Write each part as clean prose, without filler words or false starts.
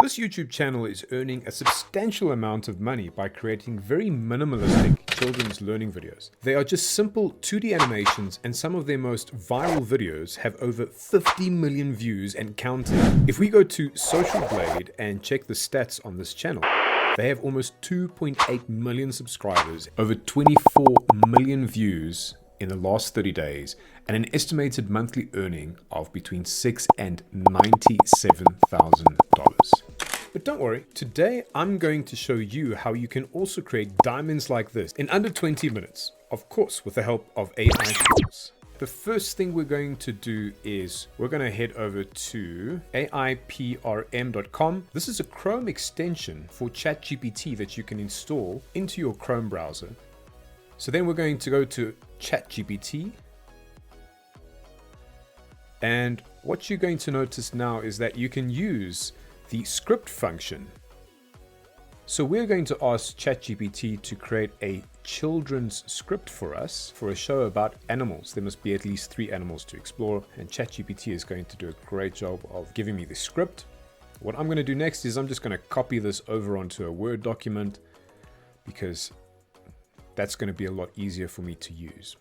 This YouTube channel is earning a substantial amount of money by creating very minimalistic children's learning videos. They are just simple 2D animations, and some of their most viral videos have over 50 million views and counting. If we go to Social Blade and check the stats on this channel, they have almost 2.8 million subscribers, over 24 million views in the last 30 days, and an estimated monthly earning of between $6,000 and $97,000. But don't worry, today I'm going to show you how you can also create diamonds like this in under 20 minutes, of course with the help of AI tools. The first thing we're going to do is we're going to head over to aiprm.com. This is a Chrome extension for ChatGPT that you can install into your Chrome browser. So then we're going to go to ChatGPT. And what you're going to notice now is that you can use the script function. So we're going to ask ChatGPT to create a children's script for us for a show about animals. There must be at least 3 animals to explore, and ChatGPT is going to do a great job of giving me the script. What I'm going to do next is I'm just going to copy this over onto a Word document because that's going to be a lot easier for me to use.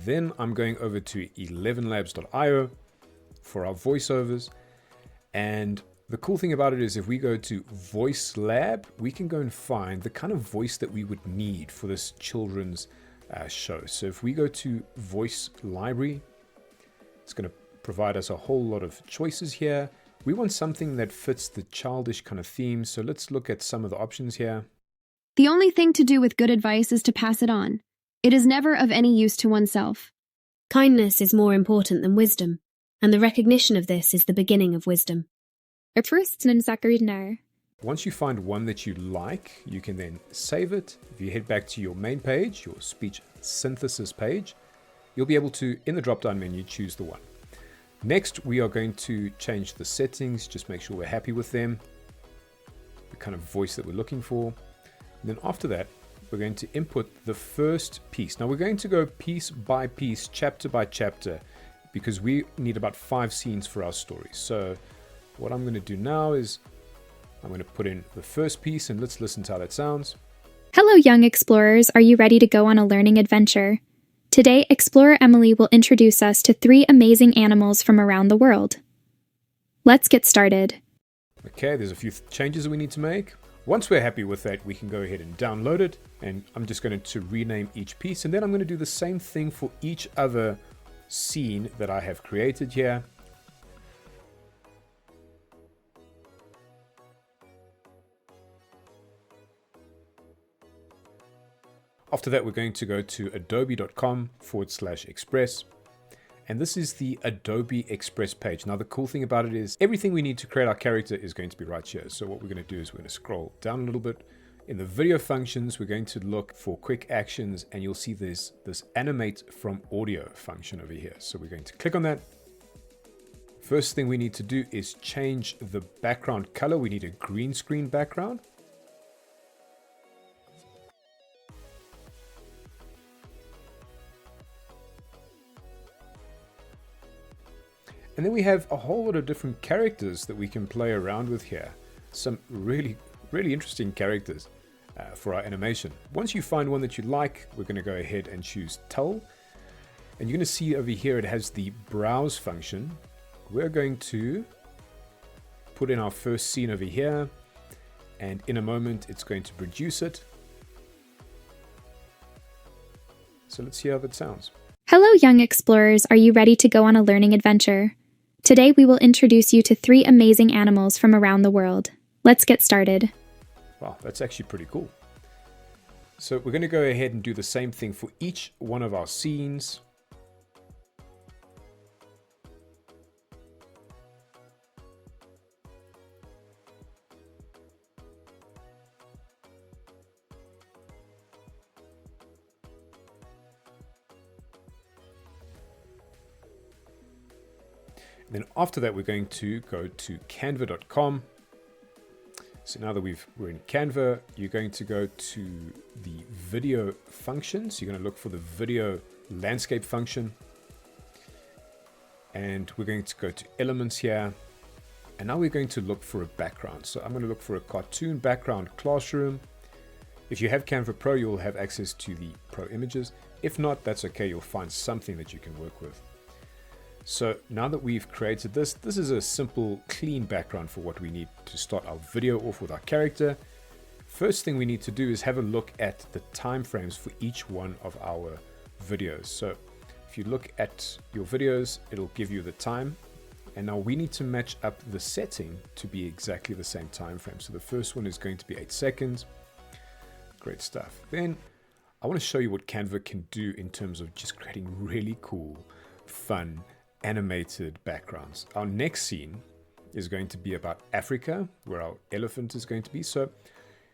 Then I'm going over to 11labs.io for our voiceovers, and the cool thing about it is if we go to Voice Lab, we can go and find the kind of voice that we would need for this children's show. So if we go to Voice Library, it's going to provide us a whole lot of choices here. We want something that fits the childish kind of theme. So let's look at some of the options here. The only thing to do with good advice is to pass it on. It is never of any use to oneself. Kindness is more important than wisdom, and the recognition of this is the beginning of wisdom. Once you find one that you like, you can then save it. If you head back to your main page, your speech synthesis page, you'll be able to, in the drop-down menu, choose the one. Next, we are going to change the settings, just make sure we're happy with them, the kind of voice that we're looking for. And then after that, we're going to input the first piece. Now we're going to go piece by piece, chapter by chapter, because we need about 5 scenes for our story. So what I'm going to do now is I'm going to put in the first piece, and let's listen to how that sounds. Hello, young explorers. Are you ready to go on a learning adventure? Today, Explorer Emily will introduce us to 3 amazing animals from around the world. Let's get started. Okay, there's a few changes that we need to make. Once we're happy with that, we can go ahead and download it, and I'm just going to rename each piece, and then I'm going to do the same thing for each other scene that I have created here. After that, we're going to go to adobe.com/express. And this is the Adobe Express page. Now, the cool thing about it is everything we need to create our character is going to be right here. So what we're going to do is we're going to scroll down a little bit. In the video functions, we're going to look for quick actions, and you'll see this animate from audio function over here. So we're going to click on that. First thing we need to do is change the background color. We need a green screen background. And then we have a whole lot of different characters that we can play around with here. Some really interesting characters for our animation. Once you find one that you like, we're going to go ahead and choose Tull. And you're going to see over here it has the browse function. We're going to put in our first scene over here. And in a moment, it's going to produce it. So let's see how that sounds. Hello, young explorers. Are you ready to go on a learning adventure? Today, we will introduce you to 3 amazing animals from around the world. Let's get started. Wow, that's actually pretty cool. So we're going to go ahead and do the same thing for each one of our scenes. Then after that, we're going to go to canva.com. So now that we're in Canva, you're going to go to the video function. So you're going to look for the video landscape function. And we're going to go to elements here. And now we're going to look for a background. So I'm going to look for a cartoon background classroom. If you have Canva Pro, you'll have access to the Pro images. If not, that's okay. You'll find something that you can work with. So now that we've created this is a simple, clean background for what we need to start our video off with our character. First thing we need to do is have a look at the time frames for each one of our videos. So if you look at your videos, it'll give you the time. And now we need to match up the setting to be exactly the same time frame. So the first one is going to be 8 seconds. Great stuff. Then I want to show you what Canva can do in terms of just creating really cool, fun, animated backgrounds. Our next scene is going to be about Africa, where our elephant is going to be. So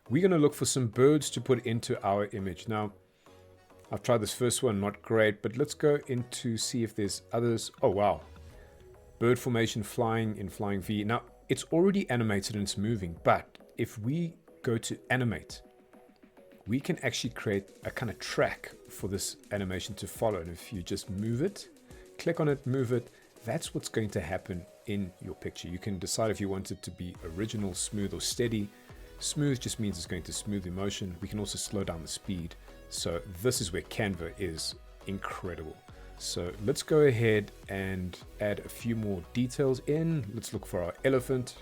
we're going to look for some birds to put into our image. Now, I've tried this first one, not great, but let's go into see if there's others. Oh, wow. Bird formation flying in flying V. Now, it's already animated and it's moving, but if we go to animate, we can actually create a kind of track for this animation to follow. And if you just move it, click on it, move it, that's what's going to happen in your picture. You can decide if you want it to be original, smooth, or steady. Smooth just means it's going to smooth the motion. We can also slow down the speed. So this is where Canva is incredible. So let's go ahead and add a few more details in. Let's look for our elephant.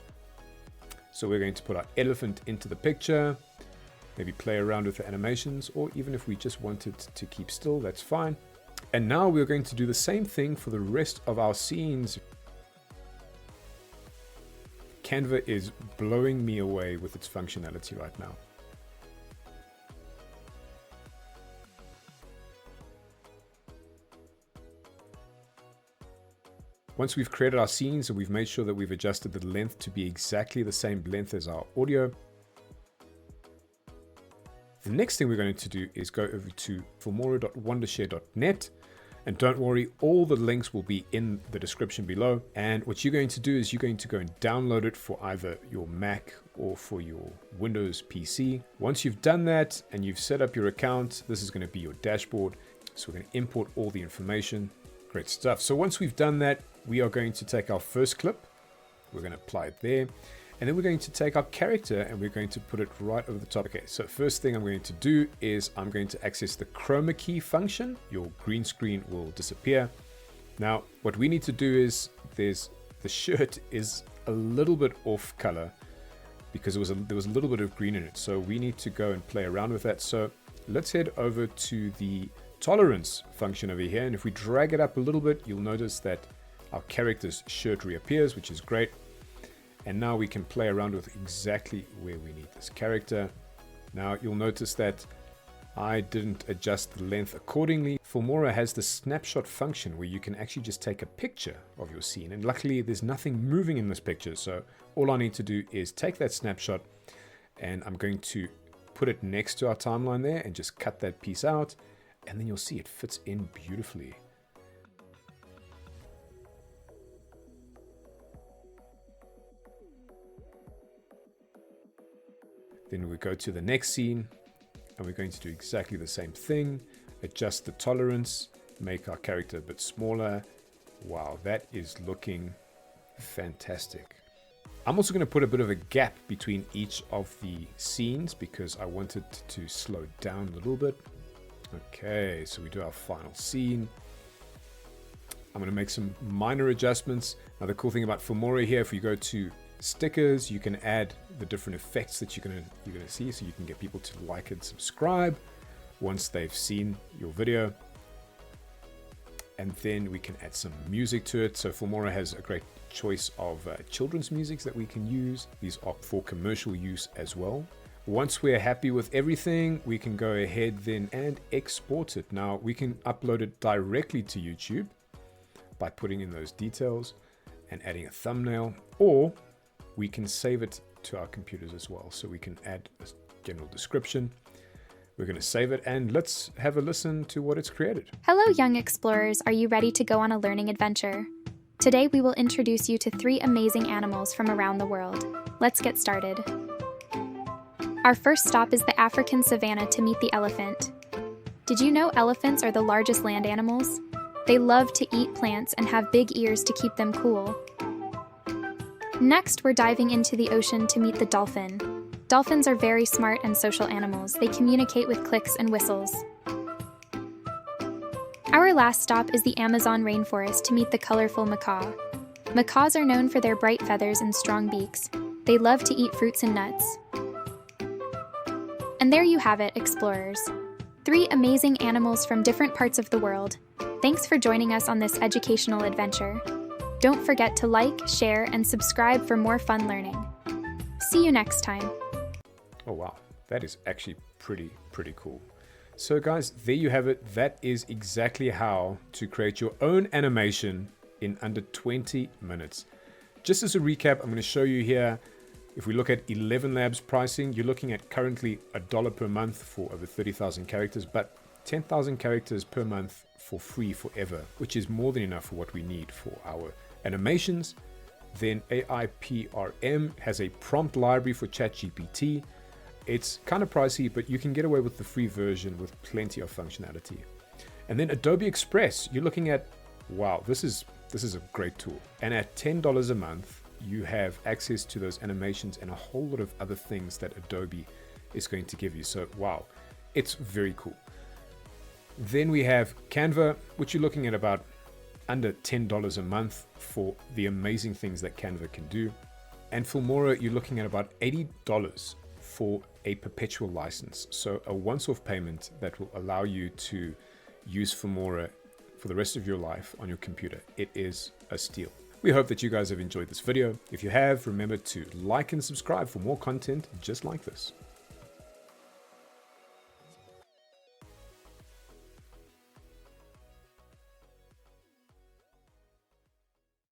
So we're going to put our elephant into the picture, maybe play around with the animations, or even if we just want it to keep still, that's fine. And now we're going to do the same thing for the rest of our scenes. Canva is blowing me away with its functionality right now. Once we've created our scenes and we've made sure that we've adjusted the length to be exactly the same length as our audio, the next thing we're going to do is go over to filmora.wondershare.net. And don't worry, all the links will be in the description below. And what you're going to do is you're going to go and download it for either your Mac or for your Windows PC. Once you've done that and you've set up your account, this is going to be your dashboard. So we're going to import all the information. Great stuff. So once we've done that, we are going to take our first clip. We're going to apply it there. And then we're going to take our character and we're going to put it right over the top. Okay, so first thing I'm going to do is I'm going to access the chroma key function. Your green screen will disappear. Now, what we need to do is the shirt is a little bit off color because there was a little bit of green in it. So we need to go and play around with that. So let's head over to the tolerance function over here. And if we drag it up a little bit, you'll notice that our character's shirt reappears, which is great. And now we can play around with exactly where we need this character. Now you'll notice that I didn't adjust the length accordingly. Filmora has the snapshot function where you can actually just take a picture of your scene. And luckily there's nothing moving in this picture. So all I need to do is take that snapshot and I'm going to put it next to our timeline there and just cut that piece out. And then you'll see it fits in beautifully. Then we go to the next scene and we're going to do exactly the same thing. Adjust the tolerance, make our character a bit smaller. Wow, that is looking fantastic. I'm also going to put a bit of a gap between each of the scenes because I want it to slow down a little bit. Okay, so we do our final scene. I'm going to make some minor adjustments. Now the cool thing about Filmora here, if you go to stickers, you can add the different effects that you're gonna see, so you can get people to like and subscribe once they've seen your video. And then we can add some music to it. So Filmora has a great choice of children's musics that we can use. These are for commercial use as well. Once we're happy with everything, we can go ahead then and export it. Now we can upload it directly to YouTube by putting in those details and adding a thumbnail, or we can save it to our computers as well. So we can add a general description. We're going to save it and let's have a listen to what it's created. Hello, young explorers. Are you ready to go on a learning adventure? Today, we will introduce you to 3 amazing animals from around the world. Let's get started. Our first stop is the African savanna to meet the elephant. Did you know elephants are the largest land animals? They love to eat plants and have big ears to keep them cool. Next, we're diving into the ocean to meet the dolphin. Dolphins are very smart and social animals. They communicate with clicks and whistles. Our last stop is the Amazon rainforest to meet the colorful macaw. Macaws are known for their bright feathers and strong beaks. They love to eat fruits and nuts. And there you have it, explorers. 3 amazing animals from different parts of the world. Thanks for joining us on this educational adventure. Don't forget to like, share, and subscribe for more fun learning. See you next time. Oh wow, that is actually pretty cool. So guys, there you have it. That is exactly how to create your own animation in under 20 minutes. Just as a recap, I'm going to show you here. If we look at 11 Labs pricing, you're looking at currently $1 per month for over 30,000 characters, but 10,000 characters per month for free forever, which is more than enough for what we need for our animations. Then AIPRM has a prompt library for ChatGPT. It's kind of pricey, but you can get away with the free version with plenty of functionality. And then Adobe Express, you're looking at, wow, this is a great tool. And at $10 a month, you have access to those animations and a whole lot of other things that Adobe is going to give you. So wow, it's very cool. Then we have Canva, which you're looking at about under $10 a month for the amazing things that Canva can do. And Filmora, you're looking at about $80 for a perpetual license. So a once-off payment that will allow you to use Filmora for the rest of your life on your computer. It is a steal. We hope that you guys have enjoyed this video. If you have, remember to like and subscribe for more content just like this.